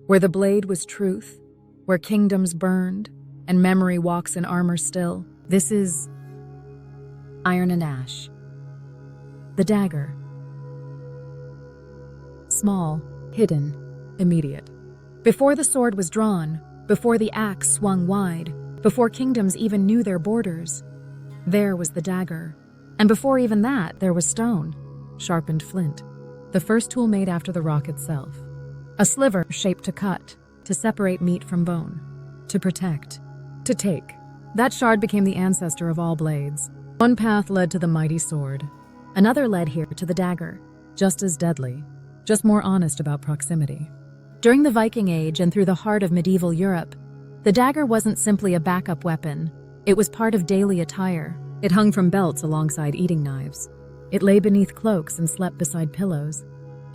where the blade was truth, where kingdoms burned, and memory walks in armor still. This is Iron and Ash. The dagger. Small, hidden, immediate. Before the sword was drawn, before the axe swung wide, before kingdoms even knew their borders, there was the dagger. And before even that, there was stone, sharpened flint, the first tool made after the rock itself. A sliver shaped to cut, to separate meat from bone, to protect, to take. That shard became the ancestor of all blades. One path led to the mighty sword. Another led here to the dagger, just as deadly, just more honest about proximity. During the Viking Age and through the heart of medieval Europe, the dagger wasn't simply a backup weapon. It was part of daily attire. It hung from belts alongside eating knives. It lay beneath cloaks and slept beside pillows.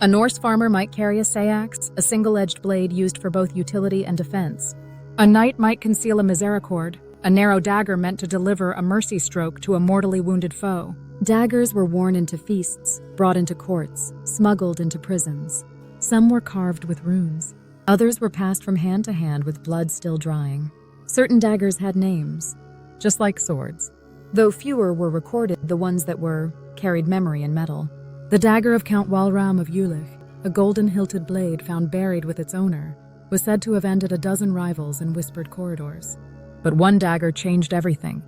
A Norse farmer might carry a seaxe, a single-edged blade used for both utility and defense. A knight might conceal a misericord, a narrow dagger meant to deliver a mercy stroke to a mortally wounded foe. Daggers were worn into feasts, brought into courts, smuggled into prisons. Some were carved with runes. Others were passed from hand to hand with blood still drying. Certain daggers had names, just like swords. Though fewer were recorded, the ones that were carried memory and metal. The dagger of Count Walram of Jülich, a golden-hilted blade found buried with its owner, was said to have ended a dozen rivals in whispered corridors. But one dagger changed everything.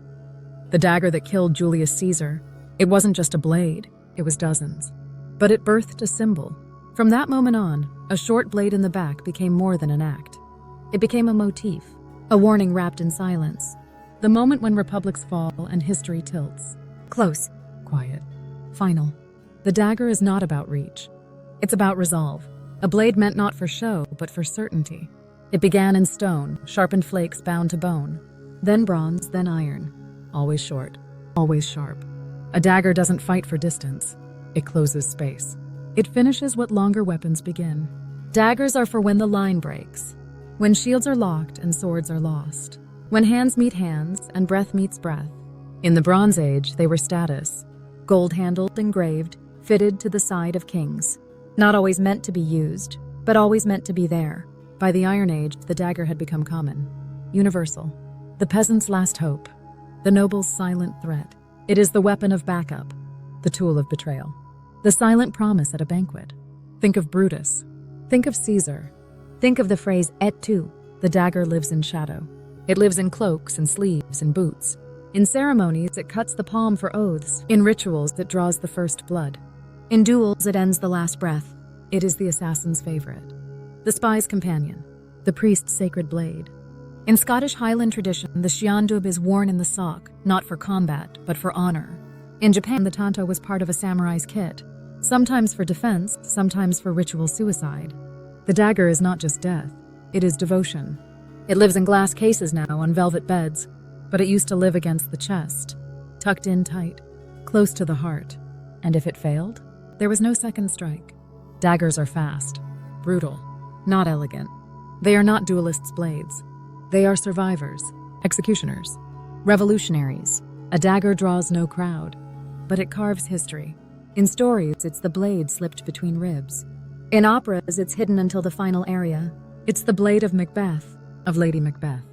The dagger that killed Julius Caesar. It wasn't just a blade, it was dozens. But it birthed a symbol. From that moment on, a short blade in the back became more than an act. It became a motif, a warning wrapped in silence. The moment when republics fall and history tilts. Close, quiet, final. The dagger is not about reach. It's about resolve. A blade meant not for show, but for certainty. It began in stone, sharpened flakes bound to bone. Then bronze, then iron. Always short, always sharp. A dagger doesn't fight for distance. It closes space. It finishes what longer weapons begin. Daggers are for when the line breaks, when shields are locked and swords are lost, when hands meet hands and breath meets breath. In the Bronze Age, they were status, gold-handled, engraved, fitted to the side of kings. Not always meant to be used, but always meant to be there. By the Iron Age, the dagger had become common, universal. The peasant's last hope, the noble's silent threat. It is the weapon of backup, the tool of betrayal, the silent promise at a banquet. Think of Brutus. Think of Caesar. Think of the phrase et tu. The dagger lives in shadow. It lives in cloaks and sleeves and boots. In ceremonies, it cuts the palm for oaths. In rituals, it draws the first blood. In duels, it ends the last breath. It is the assassin's favorite, the spy's companion, the priest's sacred blade. In Scottish Highland tradition, the shiandub is worn in the sock, not for combat, but for honor. In Japan, the tanto was part of a samurai's kit, sometimes for defense, sometimes for ritual suicide. The dagger is not just death, it is devotion. It lives in glass cases now on velvet beds, but it used to live against the chest, tucked in tight, close to the heart. And if it failed, there was no second strike. Daggers are fast, brutal, not elegant. They are not duelists' blades. They are survivors, executioners, revolutionaries. A dagger draws no crowd, but it carves history. In stories, it's the blade slipped between ribs. In operas, it's hidden until the final aria. It's the blade of Macbeth, of Lady Macbeth,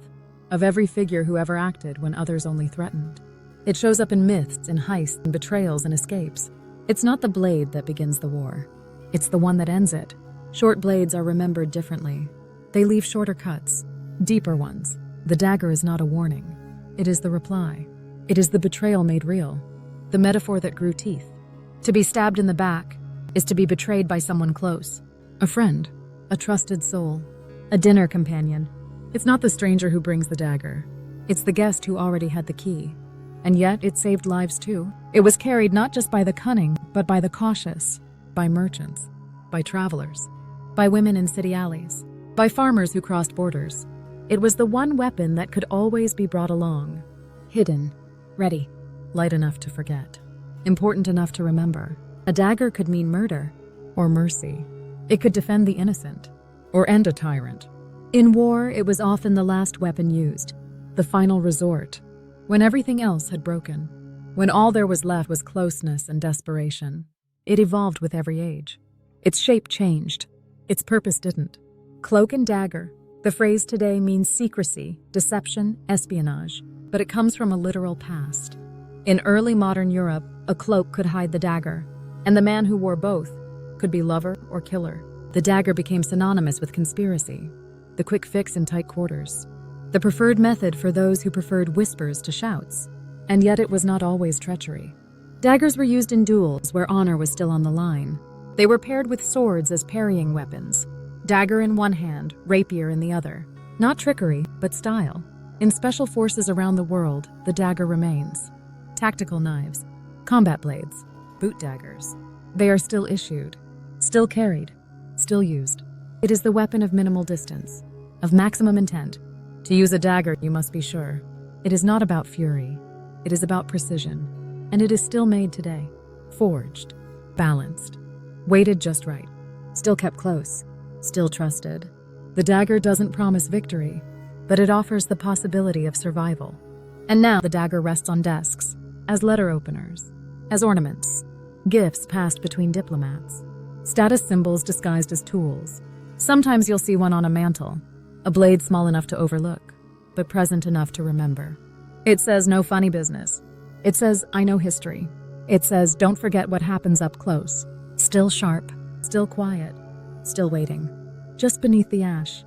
of every figure who ever acted when others only threatened. It shows up in myths, in heists, and betrayals, and escapes. It's not the blade that begins the war. It's the one that ends it. Short blades are remembered differently. They leave shorter cuts, deeper ones. The dagger is not a warning. It is the reply. It is the betrayal made real, the metaphor that grew teeth. To be stabbed in the back is to be betrayed by someone close, a friend, a trusted soul, a dinner companion. It's not the stranger who brings the dagger. It's the guest who already had the key. And yet it saved lives too. It was carried not just by the cunning, but by the cautious, by merchants, by travelers, by women in city alleys, by farmers who crossed borders. It was the one weapon that could always be brought along, hidden, ready, light enough to forget, important enough to remember. A dagger could mean murder or mercy. It could defend the innocent or end a tyrant. In war, it was often the last weapon used, the final resort, when everything else had broken, when all there was left was closeness and desperation. It evolved with every age. Its shape changed. Its purpose didn't. Cloak and dagger. The phrase today means secrecy, deception, espionage, but it comes from a literal past. In early modern Europe, a cloak could hide the dagger, and the man who wore both could be lover or killer. The dagger became synonymous with conspiracy, the quick fix in tight quarters, the preferred method for those who preferred whispers to shouts. And yet it was not always treachery. Daggers were used in duels where honor was still on the line. They were paired with swords as parrying weapons. Dagger in one hand, rapier in the other. Not trickery, but style. In special forces around the world, the dagger remains. Tactical knives, combat blades, boot daggers. They are still issued, still carried, still used. It is the weapon of minimal distance, of maximum intent. To use a dagger, you must be sure. It is not about fury. It is about precision. And it is still made today. Forged, balanced, weighted just right, still kept close, still trusted. The dagger doesn't promise victory, but it offers the possibility of survival. And now the dagger rests on desks, as letter openers, as ornaments, gifts passed between diplomats, status symbols disguised as tools. Sometimes you'll see one on a mantle, a blade small enough to overlook, but present enough to remember. It says no funny business. It says I know history. It says don't forget what happens up close. Still sharp, still quiet, still waiting, just beneath the ash.